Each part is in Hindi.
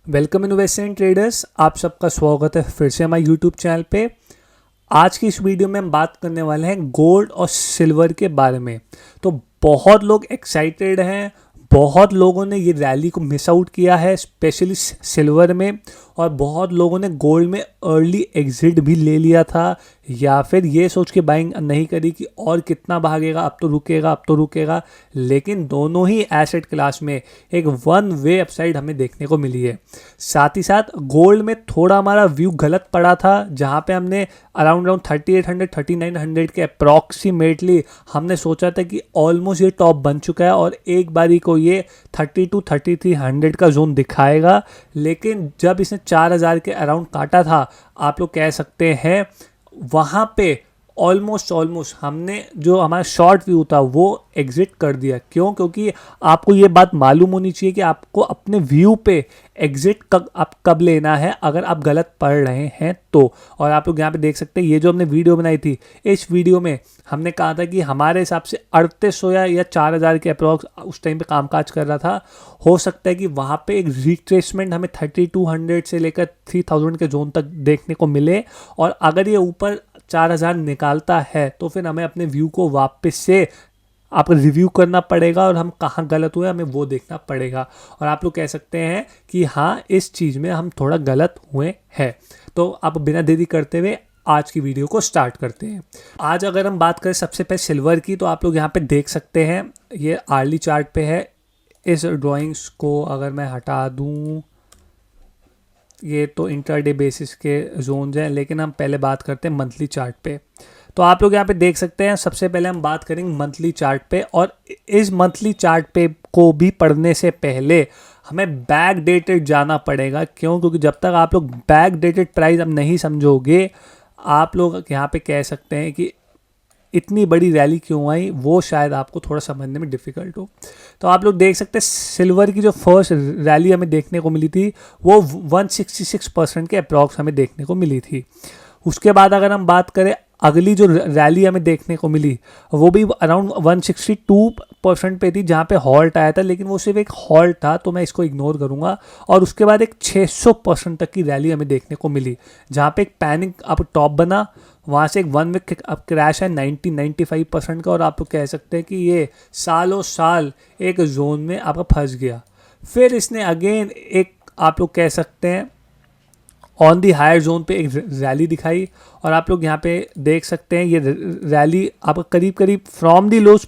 वेलकम इन्वेस्टमेंट ट्रेडर्स, आप सबका स्वागत है फिर से हमारे यूट्यूब चैनल पे। आज की इस वीडियो में हम बात करने वाले हैं गोल्ड और सिल्वर के बारे में। तो बहुत लोग एक्साइटेड हैं, बहुत लोगों ने ये रैली को मिस आउट किया है स्पेशली सिल्वर में, और बहुत लोगों ने गोल्ड में अर्ली एग्जिट भी ले लिया था या फिर ये सोच के बाइंग नहीं करी कि और कितना भागेगा, अब तो रुकेगा। लेकिन दोनों ही एसेट क्लास में एक वन वे अपसाइड हमें देखने को मिली है। साथ ही साथ गोल्ड में थोड़ा हमारा व्यू गलत पड़ा था, जहाँ पे हमने अराउंड 3800 3900 के अप्रॉक्सीमेटली हमने सोचा था कि ऑलमोस्ट ये टॉप बन चुका है और एक बारी को ये 3300 का जोन दिखाएगा। लेकिन जब इसने 4000 के अराउंड काटा था, आप लोग कह सकते हैं वहाँ पे ऑलमोस्ट हमने जो हमारा शॉर्ट व्यू था वो एग्जिट कर दिया। क्यों? क्योंकि आपको ये बात मालूम होनी चाहिए कि आपको अपने व्यू पे एग्जिट कब लेना है अगर आप गलत पढ़ रहे हैं तो। और आप लोग यहाँ पे देख सकते हैं, ये जो हमने वीडियो बनाई थी, इस वीडियो में हमने कहा था कि हमारे हिसाब से 3800 या 4000 के अप्रॉक्स उस टाइम पे कामकाज कर रहा था। हो सकता है कि वहाँ पे एक रिट्रेसमेंट हमें 3200 से लेकर 3000 के जोन तक देखने को मिले, और अगर ये ऊपर 4000 निकालता है तो फिर हमें अपने व्यू को वापस से आपको रिव्यू करना पड़ेगा और हम कहाँ गलत हुए हमें वो देखना पड़ेगा। और आप लोग कह सकते हैं कि हाँ, इस चीज़ में हम थोड़ा गलत हुए हैं। तो अब बिना देरी करते हुए आज की वीडियो को स्टार्ट करते हैं। आज अगर हम बात करें सबसे पहले सिल्वर की, तो आप लोग यहाँ पे देख सकते हैं ये आर्ली चार्ट पे है। इस ड्राइंग्स को अगर मैं हटा दूँ, ये तो इंटरडे बेसिस के जोन्स हैं, लेकिन हम पहले बात करते हैं मंथली चार्ट पे। तो आप लोग यहाँ पे देख सकते हैं, सबसे पहले हम बात करेंगे मंथली चार्ट पे, और इस मंथली चार्ट पे को भी पढ़ने से पहले हमें बैक डेटेड जाना पड़ेगा। क्यों? क्योंकि जब तक आप लोग बैक डेटेड प्राइस अब नहीं समझोगे, आप लोग यहाँ पे कह सकते हैं कि इतनी बड़ी रैली क्यों आई, वो शायद आपको थोड़ा समझने में डिफ़िकल्ट हो। तो आप लोग देख सकते हैं सिल्वर की जो फर्स्ट रैली हमें देखने को मिली थी वो 166% के अप्रॉक्स हमें देखने को मिली थी। उसके बाद अगर हम बात करें अगली जो रैली हमें देखने को मिली, वो भी अराउंड 162% पे थी, जहाँ पे हॉल्ट आया था, लेकिन वो सिर्फ एक हॉल्ट था तो मैं इसको इग्नोर करूँगा। और उसके बाद एक 600% तक की रैली हमें देखने को मिली, जहाँ पे एक पैनिक अप टॉप बना, वहाँ से एक वन वीक अब क्रैश है 95% का, और आप लोग कह सकते हैं कि ये सालों साल एक जोन में आपका फंस गया। फिर इसने अगेन एक आप लोग कह सकते हैं ऑन दी हायर जोन पे एक रैली दिखाई, और आप लोग यहाँ पे देख सकते हैं ये रैली आपका करीब करीब फ्रॉम दी लोज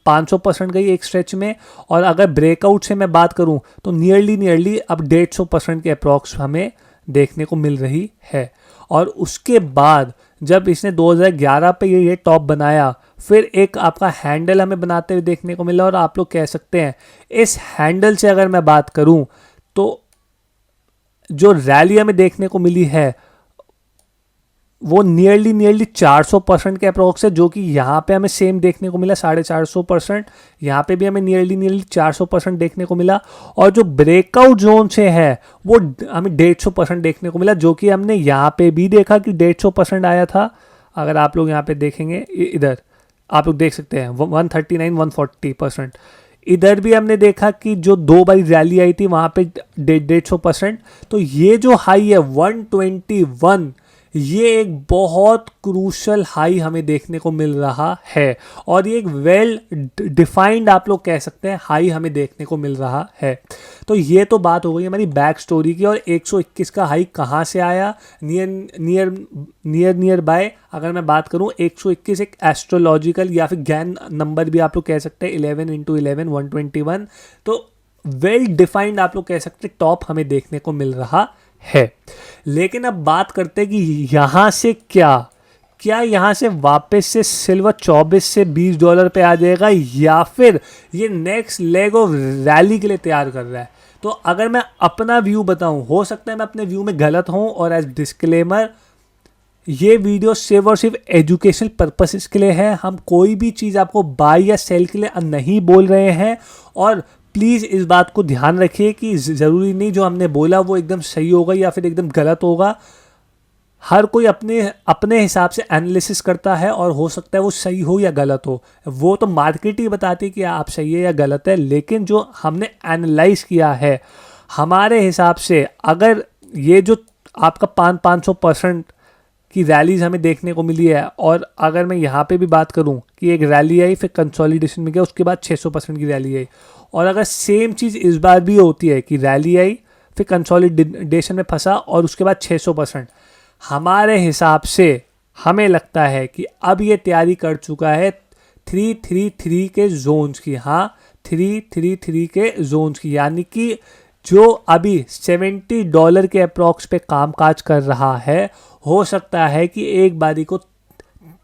500% गई एक स्ट्रेच में। और अगर ब्रेकआउट से मैं बात करूँ तो नियरली अब 150% के अप्रॉक्स हमें देखने को मिल रही है। और उसके बाद जब इसने 2011 पे ये टॉप बनाया, फिर एक आपका हैंडल हमें बनाते हुए देखने को मिला। और आप लोग कह सकते हैं इस हैंडल से अगर मैं बात करूं तो जो रैली हमें देखने को मिली है वो नियरली 400% के अप्रॉक्स है, जो कि यहाँ पे हमें सेम देखने को मिला 450%। यहाँ पे भी हमें नियरली 400% देखने को मिला, और जो ब्रेकआउट जोन से है वो हमें 150% देखने को मिला, जो कि हमने यहाँ पे भी देखा कि 150% आया था। अगर आप लोग यहाँ पे देखेंगे, इधर आप लोग देख सकते हैं 139-140%। इधर भी हमने देखा कि जो दो बारी रैली आई थी वहाँ पे 150%। तो ये जो हाई है 121, ये एक बहुत क्रूशल हाई हमें देखने को मिल रहा है, और ये एक वेल डिफाइंड आप लोग कह सकते हैं हाई हमें देखने को मिल रहा है। तो ये तो बात हो गई हमारी बैक स्टोरी की। और 121 का हाई कहाँ से आया, नियर बाय अगर मैं बात करूँ, 121 एक एस्ट्रोलॉजिकल या फिर गैन नंबर भी आप लोग कह सकते हैं, 11 × 11 121। तो वेल डिफाइंड आप लोग कह सकते हैं टॉप हमें देखने को मिल रहा है। लेकिन अब बात करते हैं कि यहाँ से क्या यहाँ से वापस से सिल्वर 24 से $20 पे आ जाएगा, या फिर ये नेक्स्ट लेग ऑफ रैली के लिए तैयार कर रहा है। तो अगर मैं अपना व्यू बताऊं, हो सकता है मैं अपने व्यू में गलत हूं, और एज डिस्क्लेमर ये वीडियो सिर्फ और सिर्फ एजुकेशनल पर्पसेस के लिए है। हम कोई भी चीज़ आपको बाय या सेल के लिए नहीं बोल रहे हैं। और प्लीज़ इस बात को ध्यान रखिए कि ज़रूरी नहीं जो हमने बोला वो एकदम सही होगा या फिर एकदम गलत होगा। हर कोई अपने हिसाब से एनालिसिस करता है, और हो सकता है वो सही हो या गलत हो, वो तो मार्केट ही बताती है कि आप सही है या गलत है। लेकिन जो हमने एनालाइज किया है, हमारे हिसाब से अगर ये जो आपका 500% की रैलीज हमें देखने को मिली है, और अगर मैं यहाँ पे भी बात करूँ कि एक रैली आई फिर कंसोलिडेशन में गया, उसके बाद 600% की रैली आई, और अगर सेम चीज़ इस बार भी होती है कि रैली आई फिर कंसोलिडेशन में फंसा और उसके बाद 600%, हमारे हिसाब से हमें लगता है कि अब ये तैयारी कर चुका है 333 के जोन्स की। हाँ, 333 के जोन्स की, यानी कि जो अभी $70 के अप्रॉक्स पे कामकाज कर रहा है, हो सकता है कि एक बारी को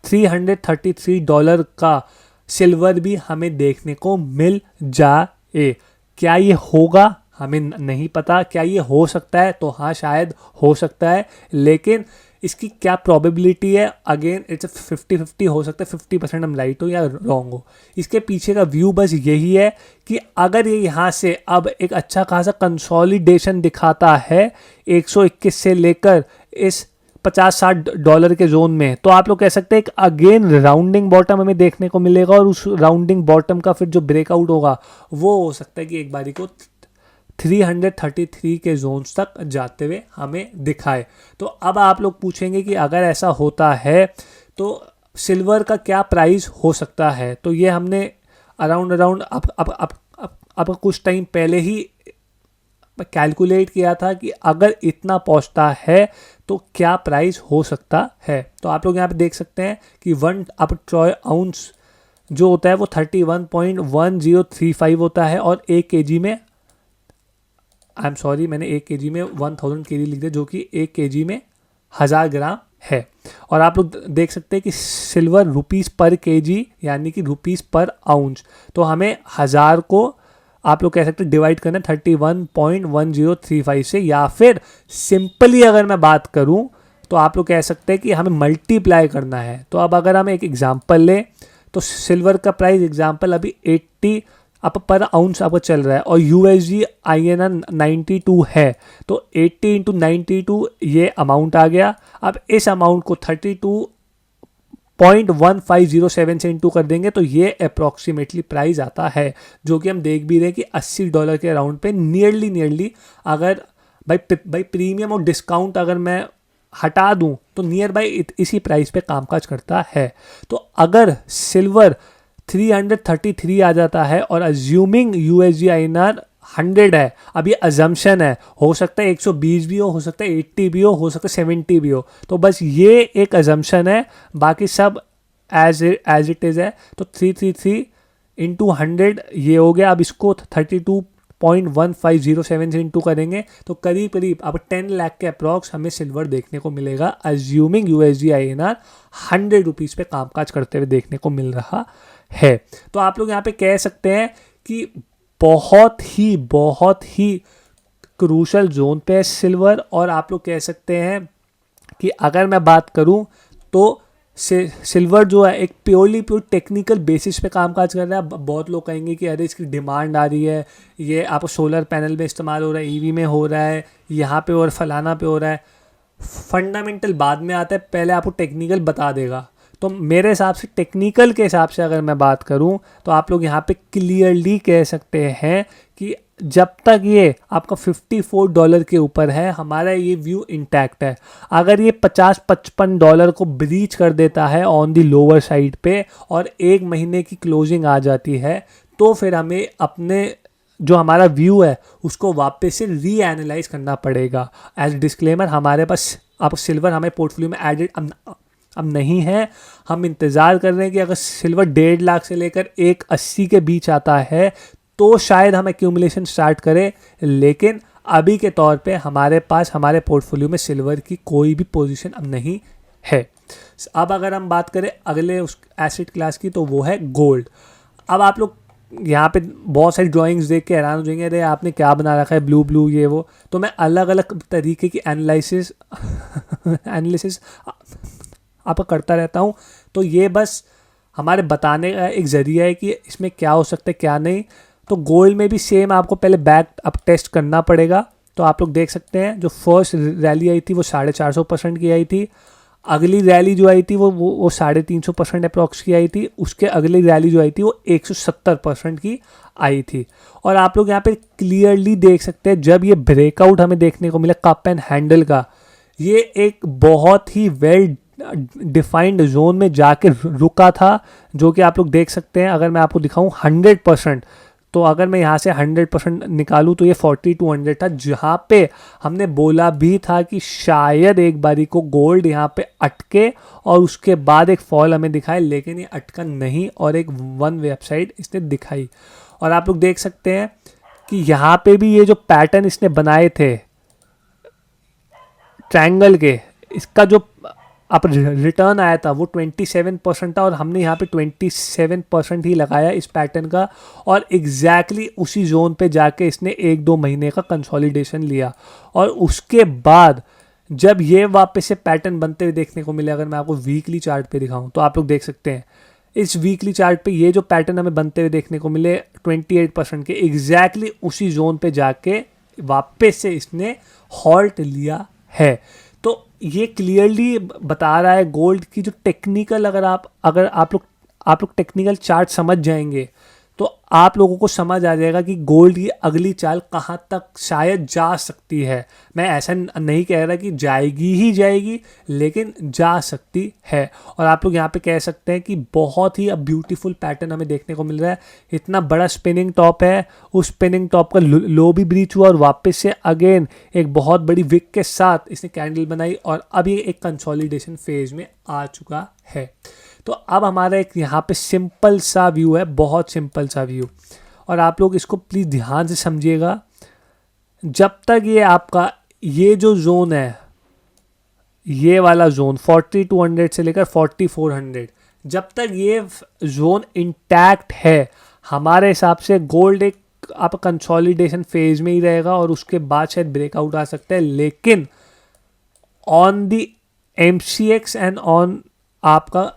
$333 का सिल्वर भी हमें देखने को मिल जाए। क्या ये होगा हमें नहीं पता, क्या ये हो सकता है, तो हाँ शायद हो सकता है, लेकिन इसकी क्या प्रोबेबिलिटी है, अगेन इट्स 50-50, हो सकता है 50% हम राइट हो या रॉन्ग हो। इसके पीछे का व्यू बस यही है कि अगर ये यहाँ से अब एक अच्छा खासा कंसोलिडेशन दिखाता है 121 से लेकर इस $50-60 के जोन में, तो आप लोग कह सकते हैं कि अगेन राउंडिंग बॉटम हमें देखने को मिलेगा, और उस राउंडिंग बॉटम का फिर जो ब्रेकआउट होगा वो हो सकता है कि एक बारी को 333 के जोन्स तक जाते हुए हमें दिखाए। तो अब आप लोग पूछेंगे कि अगर ऐसा होता है तो सिल्वर का क्या प्राइस हो सकता है। तो ये हमने अराउंड अब कुछ टाइम पहले ही कैलकुलेट किया था कि अगर इतना पहुंचता है तो क्या प्राइस हो सकता है। तो आप लोग यहाँ पे देख सकते हैं कि 1 ट्रॉय आउंस जो होता है वो 31.1035 होता है, और 1 kg में, आई एम सॉरी मैंने 1 kg में 1000 kg लिख दिया, जो कि 1 kg में 1000 ग्राम है। और आप लोग देख सकते हैं कि सिल्वर रुपीस पर kg यानी कि रुपीस पर आउंस, तो हमें 1000 को आप लोग कह सकते हैं डिवाइड करना 31.1035 से, या फिर सिंपली अगर मैं बात करूं तो आप लोग कह सकते हैं कि हमें मल्टीप्लाई करना है। तो अब अगर हम एक एग्जांपल लें तो सिल्वर का प्राइस एग्जांपल अभी 80 पर आउंस आपको चल रहा है, और USD INR 92 है, तो 80 इंटू 92 ये अमाउंट आ गया। अब इस अमाउंट को 32.1507 से इंटू कर देंगे तो ये अप्रॉक्सीमेटली प्राइस आता है, जो कि हम देख भी रहे हैं कि $80 के अराउंड पे नियरली, अगर भाई प्रीमियम और डिस्काउंट अगर मैं हटा दूं तो नियर बाई इसी प्राइस पे कामकाज करता है। तो अगर सिल्वर 333 आ जाता है, और अज्यूमिंग USD INR 100 है, अब ये अजम्पशन है, हो सकता है 120 भी हो सकता है 80 भी हो सकता है 70 भी हो, तो बस ये एक अजम्पशन है, बाकी सब एज इट इज़ है। तो 333 इंटू 100 ये हो गया। अब इसको 32.1507 से इंटू करेंगे तो करीब अब 10 लाख के अप्रॉक्स हमें सिल्वर देखने को मिलेगा, अज्यूमिंग USD INR 100 रुपीज़ पे कामकाज करते हुए देखने को मिल रहा है। तो आप लोग यहाँ पे कह सकते हैं कि बहुत ही क्रूशल जोन पे है सिल्वर, और आप लोग कह सकते हैं कि अगर मैं बात करूं तो सिल्वर जो है एक प्योर टेक्निकल बेसिस पे कामकाज कर रहा है। बहुत लोग कहेंगे कि अरे इसकी डिमांड आ रही है, ये आप सोलर पैनल में इस्तेमाल हो रहा है, EV में हो रहा है, यहाँ पे और फलाना पे हो रहा है। फंडामेंटल बाद में आता है, पहले आपको टेक्निकल बता देगा। तो मेरे हिसाब से टेक्निकल के हिसाब से अगर मैं बात करूं तो आप लोग यहाँ पे क्लियरली कह सकते हैं कि जब तक ये आपका $54 के ऊपर है हमारा ये व्यू इंटैक्ट है। अगर ये $50-55 को ब्रीच कर देता है ऑन दी लोअर साइड पे और एक महीने की क्लोजिंग आ जाती है, तो फिर हमें अपने जो हमारा व्यू है उसको वापस से रीएनालाइज करना पड़ेगा। एज डिस्क्लेमर, हमारे पास अब सिल्वर हमारे पोर्टफोलियो में एडेड अब नहीं है। हम इंतज़ार कर रहे हैं कि अगर सिल्वर 1.5 लाख से लेकर 1.80 के बीच आता है तो शायद हम एक्यूमुलेशन स्टार्ट करें, लेकिन अभी के तौर पे हमारे पास हमारे पोर्टफोलियो में सिल्वर की कोई भी पोजीशन अब नहीं है। अब अगर हम बात करें अगले उस एसेट क्लास की, तो वो है गोल्ड। अब आप लोग यहाँ पे बहुत सारी ड्राइंग्स देख के हैरान हो जाएंगे, अरे आपने क्या बना रखा है, ब्लू ये वो। तो मैं अलग अलग तरीके की एनालिसिस आपका करता रहता हूँ। तो ये बस हमारे बताने का एक ज़रिया है कि इसमें क्या हो सकता है क्या नहीं। तो गोल्ड में भी सेम आपको पहले बैक अप टेस्ट करना पड़ेगा। तो आप लोग देख सकते हैं जो फर्स्ट रैली आई थी वो 450% की आई थी। अगली रैली जो आई थी वो 350% अप्रॉक्स की आई थी, उसके अगली रैली जो आई थी वो 170% की आई थी। और आप लोग यहाँ पे क्लियरली देख सकते हैं जब ये ब्रेकआउट हमें देखने को मिला कप एंड हैंडल का, ये एक बहुत ही वेल डिफाइंड जोन में जाके रुका था, जो कि आप लोग देख सकते हैं। अगर मैं आपको दिखाऊं 100%, तो अगर मैं यहाँ से 100% निकालूं तो ये 4200 था, जहाँ पे हमने बोला भी था कि शायद एक बारी को गोल्ड यहाँ पे अटके और उसके बाद एक फॉल हमें दिखाए, लेकिन ये अटका नहीं और एक वन वे अपसाइड इसने दिखाई। और आप लोग देख सकते हैं कि यहाँ पे भी ये जो पैटर्न इसने बनाए थे ट्रायंगल के, इसका जो अब रिटर्न आया था वो 27% था और हमने यहाँ पे 27% ही लगाया इस पैटर्न का, और एग्जैक्टली उसी जोन पे जाके इसने 1-2 महीने का कंसोलिडेशन लिया। और उसके बाद जब ये वापस से पैटर्न बनते हुए देखने को मिले, अगर मैं आपको वीकली चार्ट पे दिखाऊं तो आप लोग देख सकते हैं इस वीकली चार्ट पे ये जो पैटर्न हमें बनते हुए देखने को मिले 28% के, एग्जैक्टली उसी जोन पे जाके वापस से इसने हॉल्ट लिया है। तो ये क्लियरली बता रहा है गोल्ड की जो टेक्निकल, अगर आप लोग टेक्निकल चार्ट समझ जाएंगे तो आप लोगों को समझ आ जाएगा कि गोल्ड की अगली चाल कहाँ तक शायद जा सकती है। मैं ऐसा नहीं कह रहा कि जाएगी ही जाएगी, लेकिन जा सकती है। और आप लोग यहाँ पे कह सकते हैं कि बहुत ही ब्यूटीफुल पैटर्न हमें देखने को मिल रहा है। इतना बड़ा स्पिनिंग टॉप है, उस स्पिनिंग टॉप का लो भी ब्रीच हुआ और वापस से अगेन एक बहुत बड़ी विक के साथ इसने कैंडल बनाई और अब ये एक कंसोलिडेशन फेज में आ चुका है। तो अब हमारा एक यहाँ पे सिंपल सा व्यू है, बहुत सिंपल सा व्यू, और आप लोग इसको प्लीज़ ध्यान से समझिएगा। जब तक ये आपका ये जो जोन है, ये वाला जोन 4200 से लेकर 4400, जब तक ये जोन इंटैक्ट है हमारे हिसाब से गोल्ड एक आप कंसोलिडेशन फेज में ही रहेगा और उसके बाद शायद ब्रेकआउट आ सकता है। लेकिन on the MCX and on आपका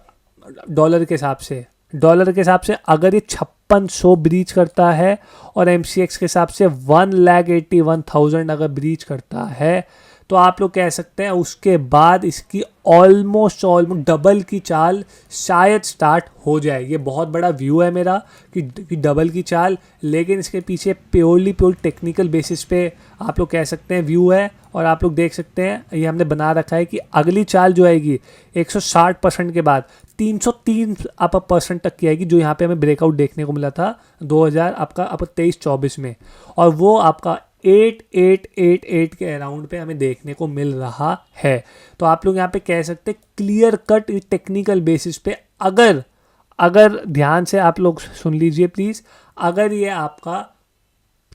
डॉलर के हिसाब से अगर ये 5600 ब्रीच करता है और MCX के हिसाब से 1,81,000 अगर ब्रीच करता है, तो आप लोग कह सकते हैं उसके बाद इसकी ऑलमोस्ट डबल की चाल शायद स्टार्ट हो जाए। ये बहुत बड़ा व्यू है मेरा कि डबल की चाल, लेकिन इसके पीछे प्योर टेक्निकल बेसिस पे आप लोग कह सकते हैं व्यू है। और आप लोग देख सकते हैं ये हमने बना रखा है कि अगली चाल जो आएगी 160% के बाद 303% तक की आएगी, जो यहाँ पे हमें ब्रेकआउट देखने को मिला था 2023-24 में, और वो आपका 8888 के अराउंड पे हमें देखने को मिल रहा है। तो आप लोग यहाँ पे कह सकते हैं क्लियर कट टेक्निकल बेसिस पे, अगर ध्यान से आप लोग सुन लीजिए प्लीज़, अगर ये आपका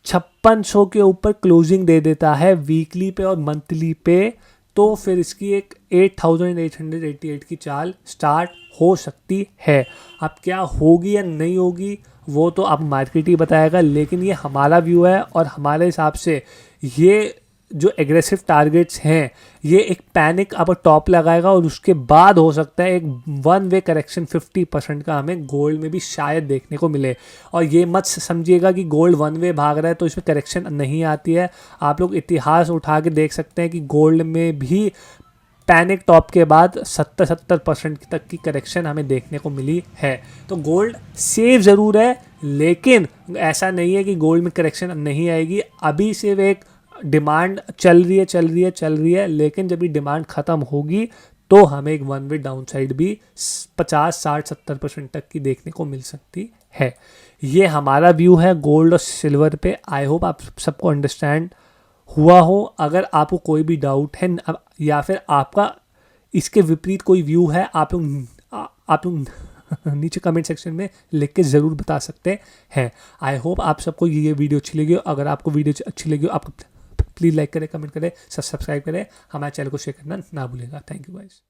5600 के ऊपर क्लोजिंग दे देता है वीकली पे और मंथली पे, तो फिर इसकी एक 8888 की चाल स्टार्ट हो सकती है। अब क्या होगी या नहीं होगी वो तो अब मार्केट ही बताएगा, लेकिन ये हमारा व्यू है और हमारे हिसाब से ये जो एग्रेसिव टारगेट्स हैं ये एक पैनिक अब टॉप लगाएगा और उसके बाद हो सकता है एक वन वे करेक्शन 50% का हमें गोल्ड में भी शायद देखने को मिले। और ये मत समझिएगा कि गोल्ड वन वे भाग रहा है तो इसमें करेक्शन नहीं आती है। आप लोग इतिहास उठा के देख सकते हैं कि गोल्ड में भी पैनिक टॉप के बाद 70% तक की करेक्शन हमें देखने को मिली है। तो गोल्ड सेफ ज़रूर है, लेकिन ऐसा नहीं है कि गोल्ड में करेक्शन नहीं आएगी। अभी सिर्फ एक डिमांड चल रही है, लेकिन जब ये डिमांड ख़त्म होगी तो हमें एक वन वे डाउन साइड भी 50-60-70% तक की देखने को मिल सकती है। ये हमारा व्यू है गोल्ड और सिल्वर पे। आई होप आप सबको अंडरस्टैंड हुआ हो। अगर आपको कोई भी डाउट है या फिर आपका इसके विपरीत कोई व्यू है, आप लोग नीचे कमेंट सेक्शन में लिख के ज़रूर बता सकते हैं। आई होप आप सबको ये वीडियो अच्छी लगी हो। अगर आपको वीडियो अच्छी लगी हो आप प्लीज़ लाइक करें, कमेंट करें, सब्सक्राइब करें, हमारे चैनल को शेयर करना ना भूलेगा। Thank you guys.